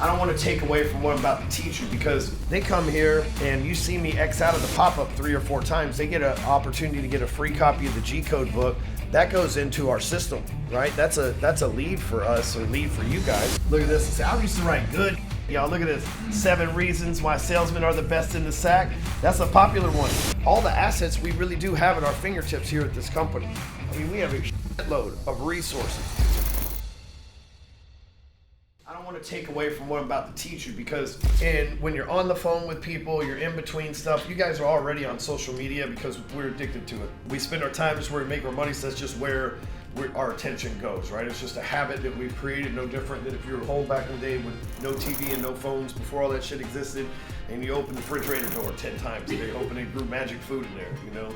I don't want to take away from what I'm about to teach you, because they come here and you see me X out of the pop-up 3 or 4 times, they get an opportunity to get a free copy of the G-code book. That goes into our system, right? That's a lead for us, or lead for you guys. Look at this. I used to write good. Y'all, look at this. 7 reasons why salesmen are the best in the SAC. That's a popular one. All the assets we really do have at our fingertips here at this company. I mean, we have a shitload of resources. I don't want to take away from what I'm about to teach you, because when you're on the phone with people, you're in between stuff. You guys are already on social media because we're addicted to it. We spend our time just where we make our money, so that's just where our attention goes, right? It's just a habit that we've created, no different than if you were home back in the day with no TV and no phones before all that shit existed, and you open the refrigerator door 10 times a day, hoping they grew magic food in there, you know?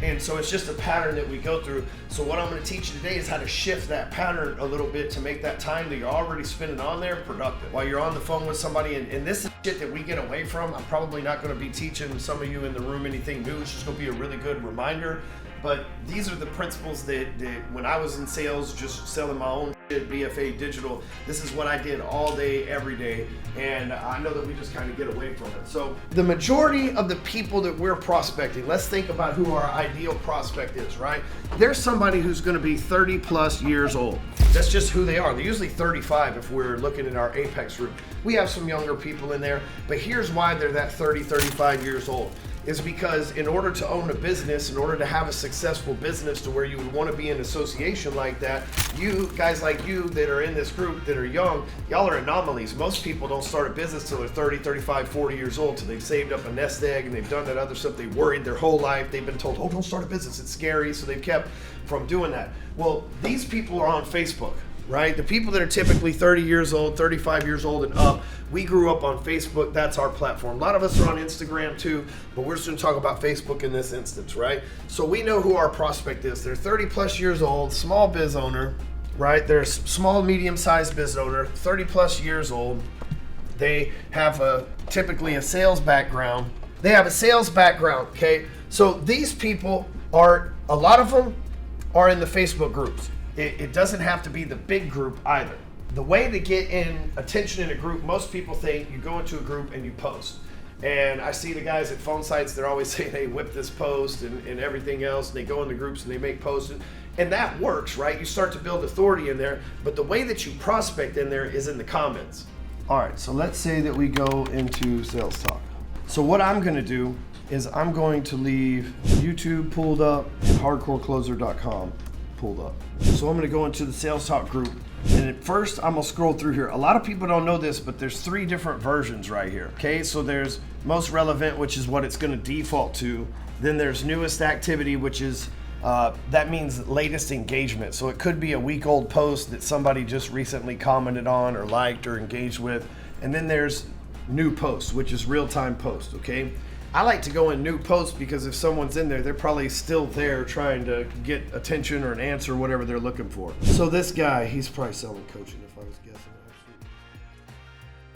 And so it's just a pattern that we go through. So what I'm going to teach you today is how to shift that pattern a little bit to make that time that you're already spending on there productive. While you're on the phone with somebody, and this is shit that we get away from. I'm probably not going to be teaching some of you in the room anything new. It's just going to be a really good reminder. But these are the principles that when I was in sales, just selling my own shit, BFA digital, this is what I did all day, every day. And I know that we just kind of get away from it. So the majority of the people that we're prospecting, let's think about who our ideal prospect is, right? There's somebody who's going to be 30 plus years old. That's just who they are. They're usually 35 if we're looking at our Apex group. We have some younger people in there, but here's why they're that 30, 35 years old. Is because in order to own a business, in order to have a successful business to where you would want to be in association like that, you guys like you that are in this group that are young, y'all are anomalies. Most people don't start a business till they're 30, 35, 40 years old, till they've saved up a nest egg and they've done that other stuff. They worried their whole life. They've been told, oh, don't start a business, it's scary. So they've kept from doing that. Well, these people are on Facebook, right? The people that are typically 30 years old, 35 years old and up, we grew up on Facebook. That's our platform. A lot of us are on Instagram too, but we're just going to talk about Facebook in this instance, right? So we know who our prospect is. They're 30 plus years old, small biz owner, right? They're a small, medium-sized biz owner, 30 plus years old. They have typically a sales background. They have a sales background, okay? So these people a lot of them are in the Facebook groups. It doesn't have to be the big group either. The way to get in attention in a group, most people think you go into a group and you post. And I see the guys at phone sites, they're always saying, hey, whip this post and everything else. And they go into groups and they make posts. And that works, right? You start to build authority in there. But the way that you prospect in there is in the comments. All right, so let's say that we go into sales talk. So what I'm going to do is I'm going to leave YouTube pulled up and hardcorecloser.com pulled up. So I'm going to go into the sales talk group. And at first, I'm going to scroll through here. A lot of people don't know this, but there's 3 different versions right here. Okay, so there's most relevant, which is what it's going to default to. Then there's newest activity, which is, that means latest engagement. So it could be a week-old post that somebody just recently commented on or liked or engaged with. And then there's new posts, which is real-time post, okay? I like to go in new posts because if someone's in there, they're probably still there trying to get attention or an answer or whatever they're looking for. So this guy, he's probably selling coaching if I was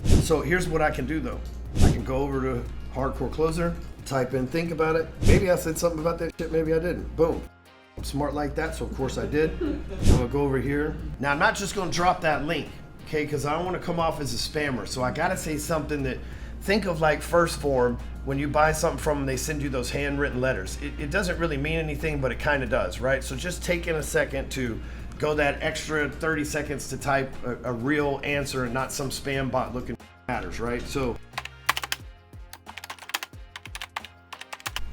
guessing. So here's what I can do though. I can go over to Hardcore Closer, type in, think about it. Maybe I said something about that shit, maybe I didn't. Boom. I'm smart like that, so of course I did. I'm gonna go over here. Now I'm not just gonna drop that link, okay, because I don't wanna come off as a spammer. So I gotta say something that, think of like First Form. When you buy something from them, they send you those handwritten letters. It doesn't really mean anything, but it kind of does, right? So just taking a second to go that extra 30 seconds to type a real answer and not some spam bot looking matters, right? So,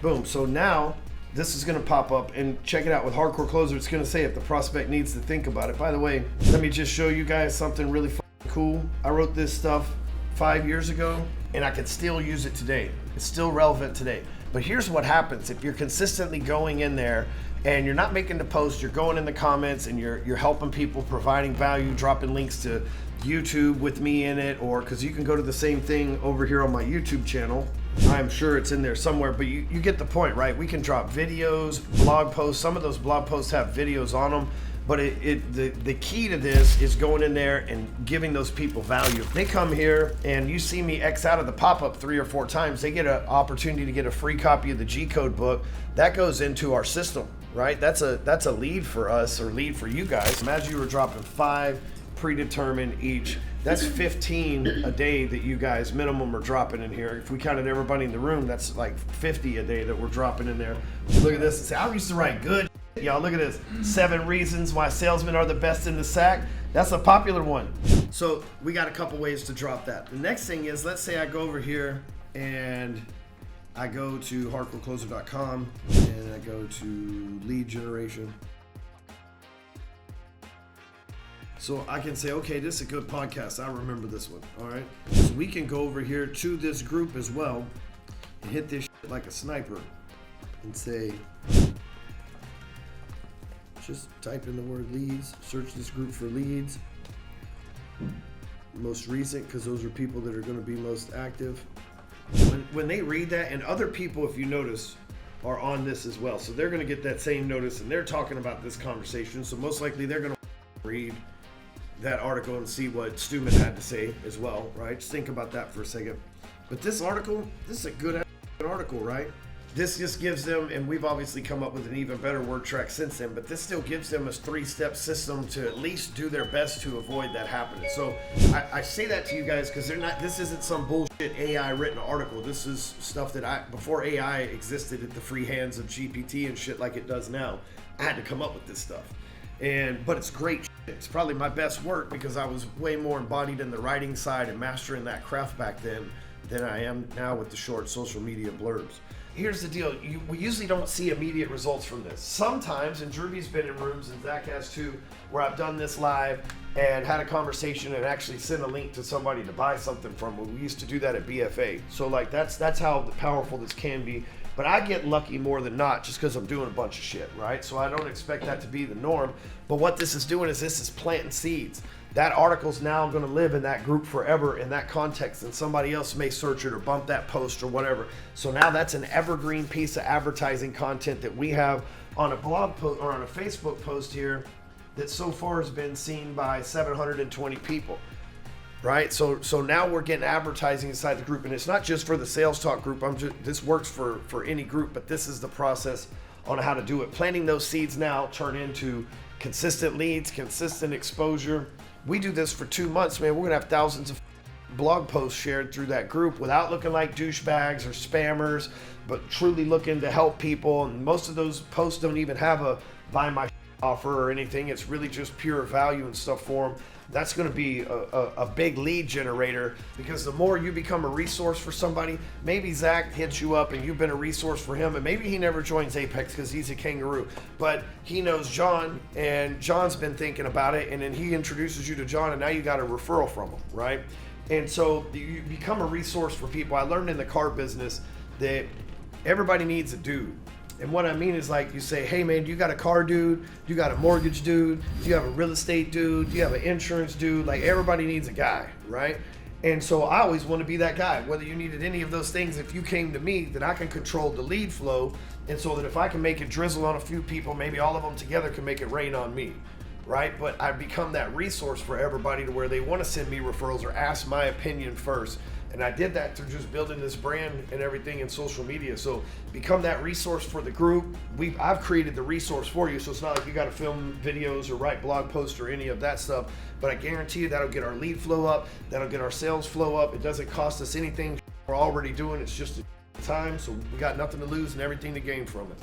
boom. So now this is going to pop up, and check it out with Hardcore Closer. It's going to say if the prospect needs to think about it. By the way, let me just show you guys something really cool. I wrote this stuff 5 years ago, and I can still use it today. It's still relevant today. But here's what happens. If you're consistently going in there and you're not making the post, you're going in the comments and you're helping people, providing value, dropping links to YouTube with me in it, or because you can go to the same thing over here on my YouTube channel. I'm sure it's in there somewhere, but you get the point, right? We can drop videos, blog posts. Some of those blog posts have videos on them. But the key to this is going in there and giving those people value. They come here and you see me X out of the pop-up 3 or 4 times, they get an opportunity to get a free copy of the G-code book. That goes into our system, right? That's a lead for us, or lead for you guys. Imagine you were dropping 5 predetermined each. That's 15 a day that you guys minimum are dropping in here. If we counted everybody in the room, that's like 50 a day that we're dropping in there. Look at this and say, I used to write good. Y'all, look at this. 7 reasons why salesmen are the best in the sack. That's a popular one. So we got a couple ways to drop that. The next thing is, let's say I go over here and I go to hardcorecloser.com and I go to lead generation. So I can say, okay, this is a good podcast. I remember this one. All right. So we can go over here to this group as well and hit this shit like a sniper and say, just type in the word leads, search this group for leads. Most recent, because those are people that are going to be most active. When they read that, and other people, if you notice, are on this as well. So they're going to get that same notice and they're talking about this conversation. So most likely they're going to read that article and see what Stewman had to say as well, right? Just think about that for a second. But this article, this is a good article, right? This just gives them, and we've obviously come up with an even better word track since then, but this still gives them a 3-step system to at least do their best to avoid that happening. So I say that to you guys because this isn't some bullshit AI written article. This is stuff that before AI existed at the free hands of GPT and shit like it does now, I had to come up with this stuff. But it's great shit. It's probably my best work because I was way more embodied in the writing side and mastering that craft back then than I am now with the short social media blurbs. Here's the deal. We usually don't see immediate results from this. Sometimes, and Drewby's been in rooms, and Zach has too, where I've done this live and had a conversation and actually sent a link to somebody to buy something from. We used to do that at BFA. So like that's how powerful this can be. But I get lucky more than not just because I'm doing a bunch of shit, right? So I don't expect that to be the norm. But what this is doing is this is planting seeds. That article's now going to live in that group forever in that context, and somebody else may search it or bump that post or whatever. So now that's an evergreen piece of advertising content that we have on a blog post or on a Facebook post here that so far has been seen by 720 people. Right, so now we're getting advertising inside the group, and it's not just for the Sales Talk group. This works for any group, but this is the process on how to do it. Planting those seeds now turn into consistent leads, consistent exposure. We do this for 2 months, man. We're gonna have thousands of blog posts shared through that group without looking like douchebags or spammers, but truly looking to help people. And most of those posts don't even have a buy my offer or anything. It's really just pure value and stuff for them. That's going to be a big lead generator, because the more you become a resource for somebody, maybe Zach hits you up and you've been a resource for him, and maybe he never joins Apex because he's a kangaroo, but he knows John and John's been thinking about it, and then he introduces you to John, and now you got a referral from him, right? And so you become a resource for people. I learned in the car business that everybody needs a dude. And what I mean is, like, you say, hey man, you got a car dude, you got a mortgage dude, you have a real estate dude, you have an insurance dude, like everybody needs a guy, right? And so I always want to be that guy, whether you needed any of those things. If you came to me, that I can control the lead flow, and so that if I can make it drizzle on a few people, maybe all of them together can make it rain on me, right? But I become that resource for everybody to where they want to send me referrals or ask my opinion first. And I did that through just building this brand and everything in social media. So become that resource for the group. I've created the resource for you, so it's not like you got to film videos or write blog posts or any of that stuff. But I guarantee you that'll get our lead flow up, that'll get our sales flow up. It doesn't cost us anything. We're already doing it's just time, so we got nothing to lose and everything to gain from it.